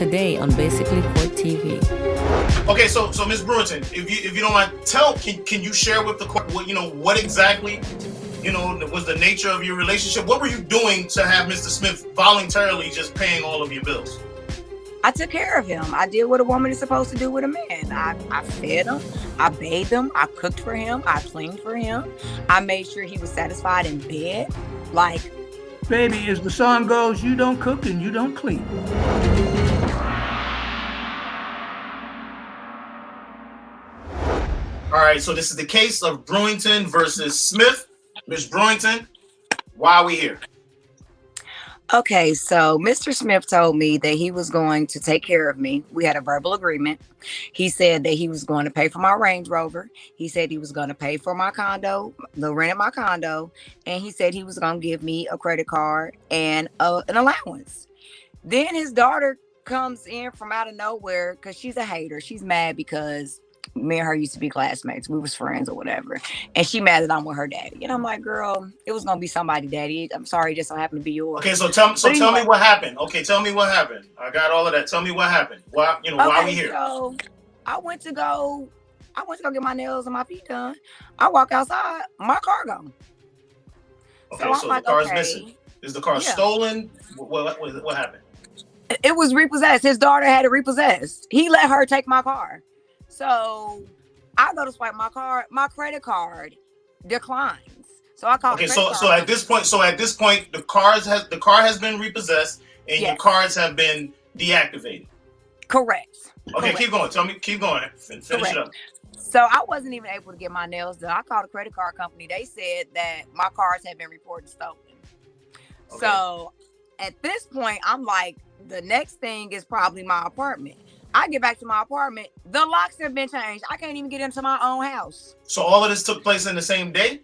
today on Basically Court TV. Okay, so Ms. Brewington, if you don't mind, can you share with the court what exactly was the nature of your relationship? What were you doing to have Mr. Smith voluntarily just paying all of your bills? I took care of him. I did what a woman is supposed to do with a man. I fed him. I bathed him. I cooked for him. I cleaned for him. I made sure he was satisfied in bed. Like, baby, as the song goes, you don't cook and you don't clean. All right, so this is the case of Brewington versus Smith. Ms. Brewington, why are we here? okay, so Mr. Smith told me that he was going to take care of me. We had a verbal agreement. He said that he was going to pay for my Range Rover. He said he was going to pay for my condo, the rent of my condo. And he said he was going to give me a credit card and an allowance. Then his daughter comes in from out of nowhere because she's a hater. She's mad because me and her used to be classmates. We was friends or whatever. And she mad that I'm with her daddy. And I'm like, girl, it was going to be somebody, daddy. I'm sorry, it just so happened to be yours. Okay, so tell me what happened. Okay, tell me what happened. I got all of that. Tell me what happened. Why are we here? So I went to go get my nails and my feet done. I walk outside, my car gone. Okay, so the car's missing. Is the car stolen? What happened? It was repossessed. His daughter had it repossessed. He let her take my car. So I go to swipe my card. My credit card declines. So I call. Okay, so at this point, the car has been repossessed and your cards have been deactivated. Correct. Okay, keep going. Keep going. Finish it up. So I wasn't even able to get my nails done. I called a credit card company. They said that my cards had been reported stolen. Okay. So at this point, I'm like, the next thing is probably my apartment. I get back to my apartment. The locks have been changed. I can't even get into my own house. So all of this took place in the same day?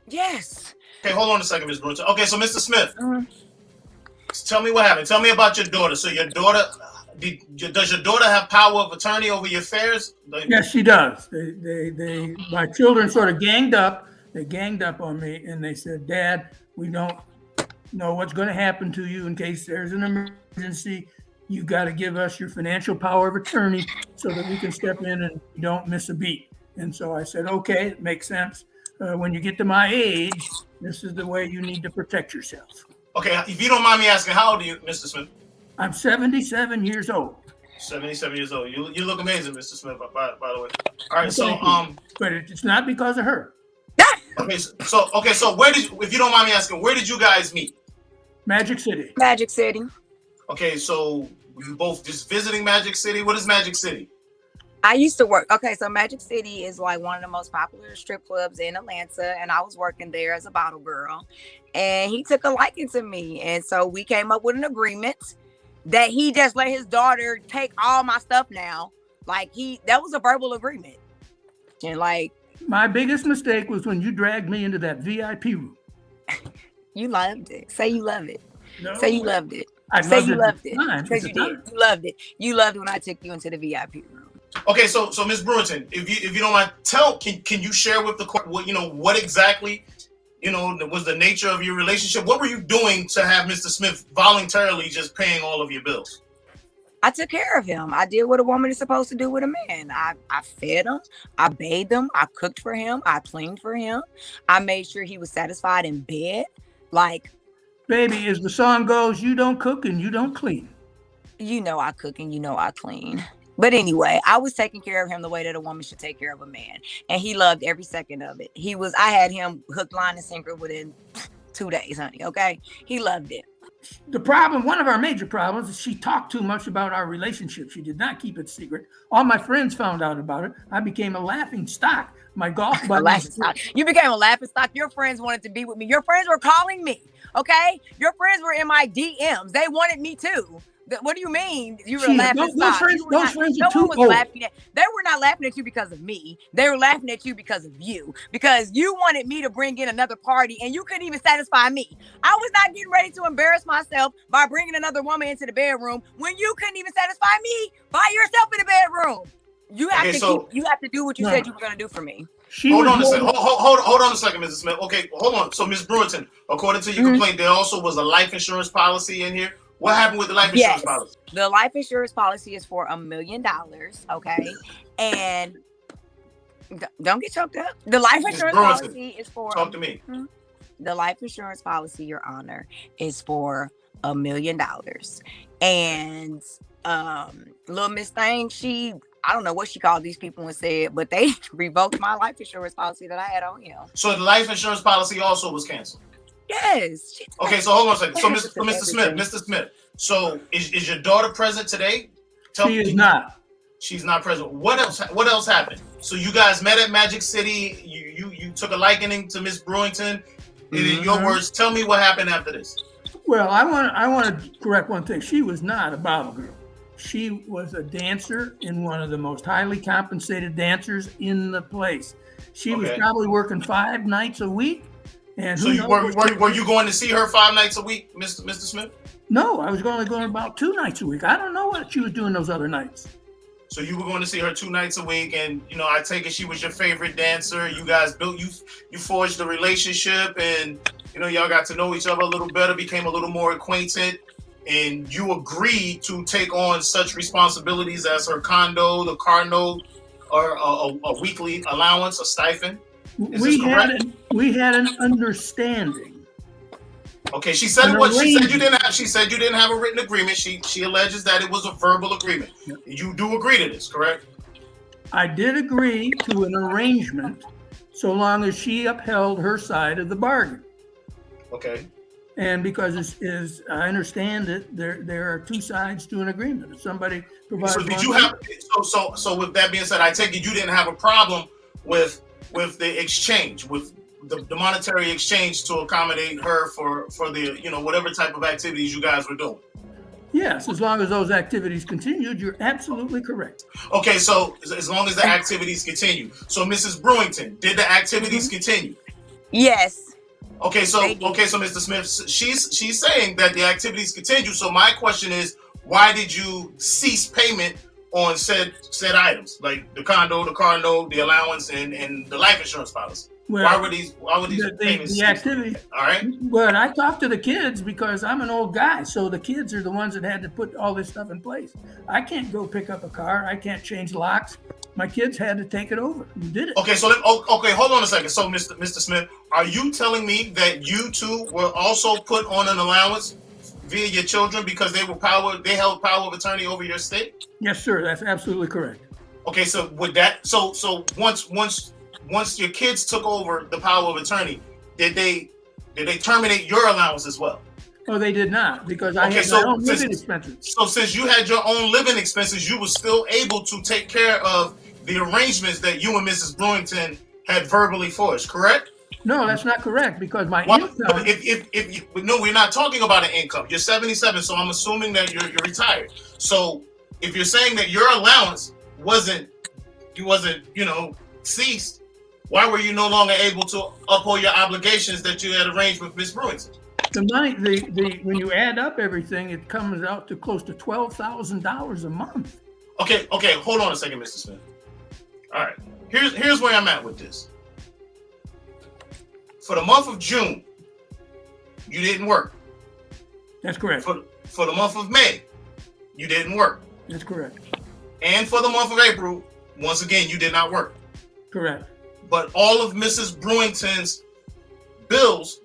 Yes. Okay, hold on a second, Ms. Brewington. Okay, so Mr. Smith, tell me what happened. Tell me about your daughter. So your daughter, does your daughter have power of attorney over your affairs? Yes, she does. My children sort of ganged up. They ganged up on me and they said, Dad, we don't know what's going to happen to you in case there's an emergency. You got to give us your financial power of attorney so that we can step in and you don't miss a beat. And so I said, okay, it makes sense. When you get to my age, this is the way you need to protect yourself. Okay, if you don't mind me asking, how old are you, Mr. Smith? I'm 77 years old. 77 years old. You look amazing, Mr. Smith, by the way. All right, but it's not because of her. Okay, so if you don't mind me asking, where did you guys meet? Magic City. Magic City. Okay, so you both just visiting Magic City? What is Magic City? I used to work. Okay, so Magic City is like one of the most popular strip clubs in Atlanta, and I was working there as a bottle girl. And he took a liking to me, and so we came up with an agreement that he just let his daughter take all my stuff now. Like that was a verbal agreement. And like, my biggest mistake was when you dragged me into that VIP room. You loved it. Say you love it. No, say you loved it. I say you loved it. Because you did. You loved it. You loved it when I took you into the VIP room. Okay, so Ms. Brewington, if you don't mind, can you share with the court what exactly was the nature of your relationship? What were you doing to have Mr. Smith voluntarily just paying all of your bills? I took care of him. I did what a woman is supposed to do with a man. I fed him. I bathed him. I cooked for him. I cleaned for him. I made sure he was satisfied in bed. Like, baby, as the song goes, you don't cook and you don't clean. You know I cook and you know I clean. But anyway, I was taking care of him the way that a woman should take care of a man. And he loved every second of it. I had him hook, line, and sinker within 2 days, honey. Okay? He loved it. One of our major problems is she talked too much about our relationship. She did not keep it secret. All my friends found out about it. I became a laughing stock. My golf buddies. You became a laughing stock. Your friends wanted to be with me. Your friends were calling me. Okay? Your friends were in my DMs. They wanted me too. What do you mean? You were laughing stock. Those friends are too old. They were not laughing at you because of me. They were laughing at you because of you. Because you wanted me to bring in another party and you couldn't even satisfy me. I was not getting ready to embarrass myself by bringing another woman into the bedroom when you couldn't even satisfy me by yourself in the bedroom. You have to do what you said you were going to do for me. Hold on a second. Hold on a second, Mrs. Smith. Okay, hold on. So, Ms. Brewington, according to your complaint, there also was a life insurance policy in here. What happened with the life insurance Yes, policy? the life insurance policy is for $1 million. Okay, and don't get choked up. The life Ms. insurance Brunson, policy is for talk to me. the life insurance policy, Your Honor, is for $1 million. And little Miss Thing, I don't know what she called these people and said, but they revoked my life insurance policy that I had on him. So the life insurance policy also was canceled. Yes. Okay, so hold on a second. So Mr. Smith. So is your daughter present today? She is not. She's not present. What else happened? So you guys met at Magic City. You took a liking to Miss Brewington. In your words, tell me what happened after this. Well, I want to correct one thing. She was not a bottle girl. She was a dancer in one of the most highly compensated dancers in the place. She was probably working 5 nights a week. And so were you going to see her 5 nights a week, Mr. Smith? No, I was only going about 2 nights a week. I don't know what she was doing those other nights. So you were going to see her 2 nights a week, and I take it she was your favorite dancer. You guys you forged a relationship, and y'all got to know each other a little better, became a little more acquainted, and you agreed to take on such responsibilities as her condo, the car note, or a weekly allowance, a stipend. We had an understanding. Okay, she said She said you didn't have a written agreement. She alleges that it was a verbal agreement. Yep. You do agree to this, correct? I did agree to an arrangement, so long as she upheld her side of the bargain. Okay. And because as I understand it, there are 2 sides to an agreement. If somebody provides. So did you have? So with that being said, I take it you didn't have a problem with the exchange, with the monetary exchange to accommodate her for the whatever type of activities you guys were doing. Yes, as long as those activities continued, you're absolutely correct. Okay, so as long as the activities continue. So Mrs. Brewington, did the activities continue? Yes. Okay, so Mr. Smith, she's saying that the activities continue. So my question is, why did you cease payment on said items, like the condo, the car note, the allowance, and the life insurance policy? Well, why would these payments the activity? All right. Well, I talked to the kids because I'm an old guy, so the kids are the ones that had to put all this stuff in place. I can't go pick up a car. I can't change locks. My kids had to take it over. Who did it? Okay, so hold on a second. So, Mr. Smith, are you telling me that you two were also put on an allowance via your children because they held power of attorney over your estate? Yes, sir. That's absolutely correct. Okay, so with that, so once your kids took over the power of attorney, did they terminate your allowance as well? Oh, they did not, because I had my own living expenses. So since you had your own living expenses, you were still able to take care of the arrangements that you and Mrs. Brewington had verbally forged, correct? No, that's not correct, because my income. No, we're not talking about an income. You're 77, so I'm assuming that you're retired. So if you're saying that your allowance wasn't ceased, why were you no longer able to uphold your obligations that you had arranged with Miss Brewington? The money, when you add up everything, it comes out to close to $12,000 a month. Okay, hold on a second, Mr. Smith. All right, here's where I'm at with this. For the month of June, you didn't work. That's correct. For the month of May, you didn't work. That's correct. And for the month of April, once again, you did not work. Correct. But all of Mrs. Brewington's bills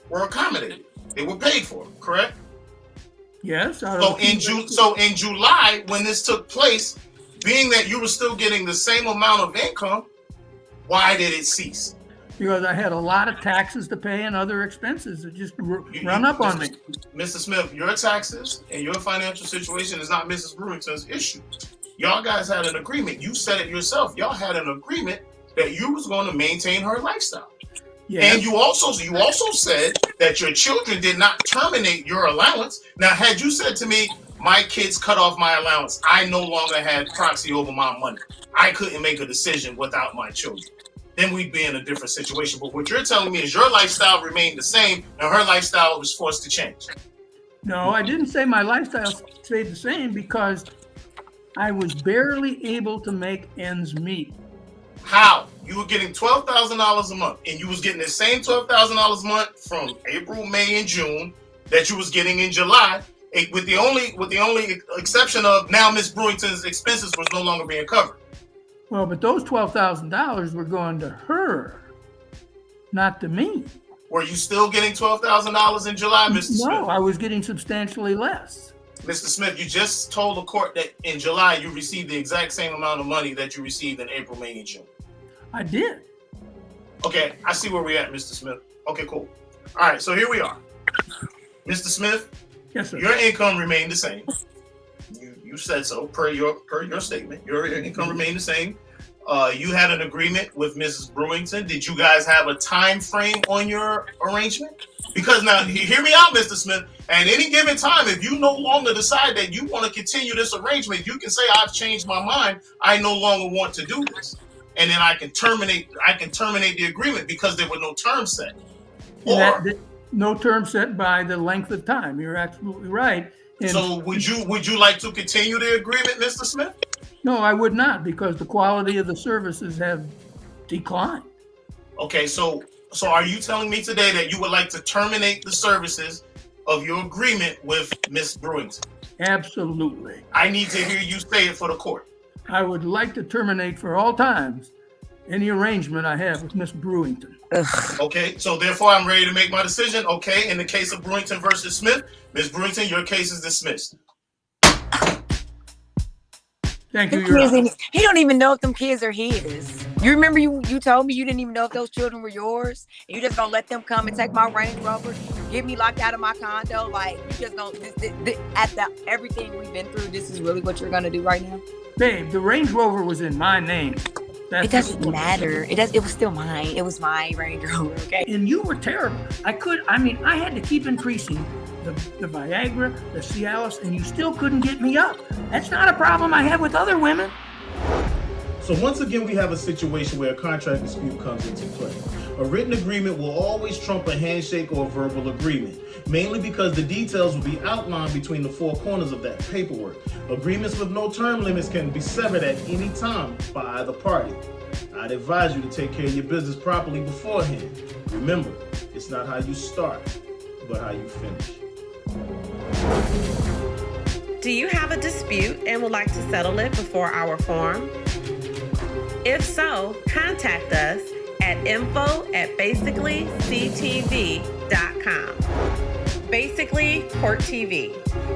were accommodated. They were paid for, correct? Yes. So in July, when this took place, being that you were still getting the same amount of income, why did it cease? Because I had a lot of taxes to pay and other expenses that just run up on me. Mr. Smith, your taxes and your financial situation is not Mrs. Brewington's issue. Y'all guys had an agreement. You said it yourself. Y'all had an agreement that you was going to maintain her lifestyle. Yes. And you also said that your children did not terminate your allowance. Now, had you said to me, my kids cut off my allowance, I no longer had proxy over my money, I couldn't make a decision without my children, then we'd be in a different situation. But what you're telling me is your lifestyle remained the same and her lifestyle was forced to change. No, I didn't say my lifestyle stayed the same, because I was barely able to make ends meet. How? You were getting $12,000 a month, and you was getting the same $12,000 a month from April, May, and June that you was getting in July, With the only exception of now Miss Brewington's expenses was no longer being covered. Well, but those $12,000 were going to her, not to me. Were you still getting $12,000 in July, Mr. Smith? No, I was getting substantially less. Mr. Smith, you just told the court that in July you received the exact same amount of money that you received in April, May, and June. I did. Okay, I see where we're at, Mr. Smith. Okay, cool. All right, so here we are. Mr. Smith, Yes, sir. your income remained the same. You said so per your statement. Your income remained the same. You had an agreement with Mrs. Brewington. Did you guys have a time frame on your arrangement? Because now, hear me out, Mr. Smith. At any given time, if you no longer decide that you want to continue this arrangement, you can say, I've changed my mind. I no longer want to do this. And then I can terminate the agreement because there were no terms set. Or, no term set by the length of time. You're absolutely right. And so would you like to continue the agreement, Mr. Smith? no, I would not, because the quality of the services have declined. Okay, so are you telling me today that you would like to terminate the services of your agreement with Miss Brewington? Absolutely. I need to hear you say it for the court. I would like to terminate for all times any arrangement I have with Miss Brewington. Okay, so therefore I'm ready to make my decision. Okay, in the case of Brewington versus Smith, Miss Brewington, your case is dismissed. Thank you, Your Honor. He don't even know if them kids are his. You remember you told me you didn't even know if those children were yours? And you just gonna let them come and take my Range Rover, get me locked out of my condo? Like, you just gonna, everything we've been through, this is really what you're gonna do right now? Babe, the Range Rover was in my name. It doesn't matter. It was still mine. It was my Range Rover, okay? And you were terrible. I had to keep increasing the Viagra, the Cialis, and you still couldn't get me up. That's not a problem I have with other women. So once again, we have a situation where a contract dispute comes into play. A written agreement will always trump a handshake or a verbal agreement, mainly because the details will be outlined between the four corners of that paperwork. Agreements with no term limits can be severed at any time by either party. I'd advise you to take care of your business properly beforehand. Remember, it's not how you start, but how you finish. Do you have a dispute and would like to settle it before our forum? If so, contact us at info@basicallyctv.com. Basically Court TV,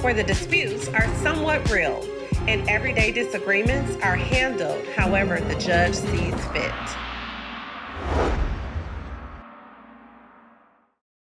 where the disputes are somewhat real and everyday disagreements are handled however the judge sees fit.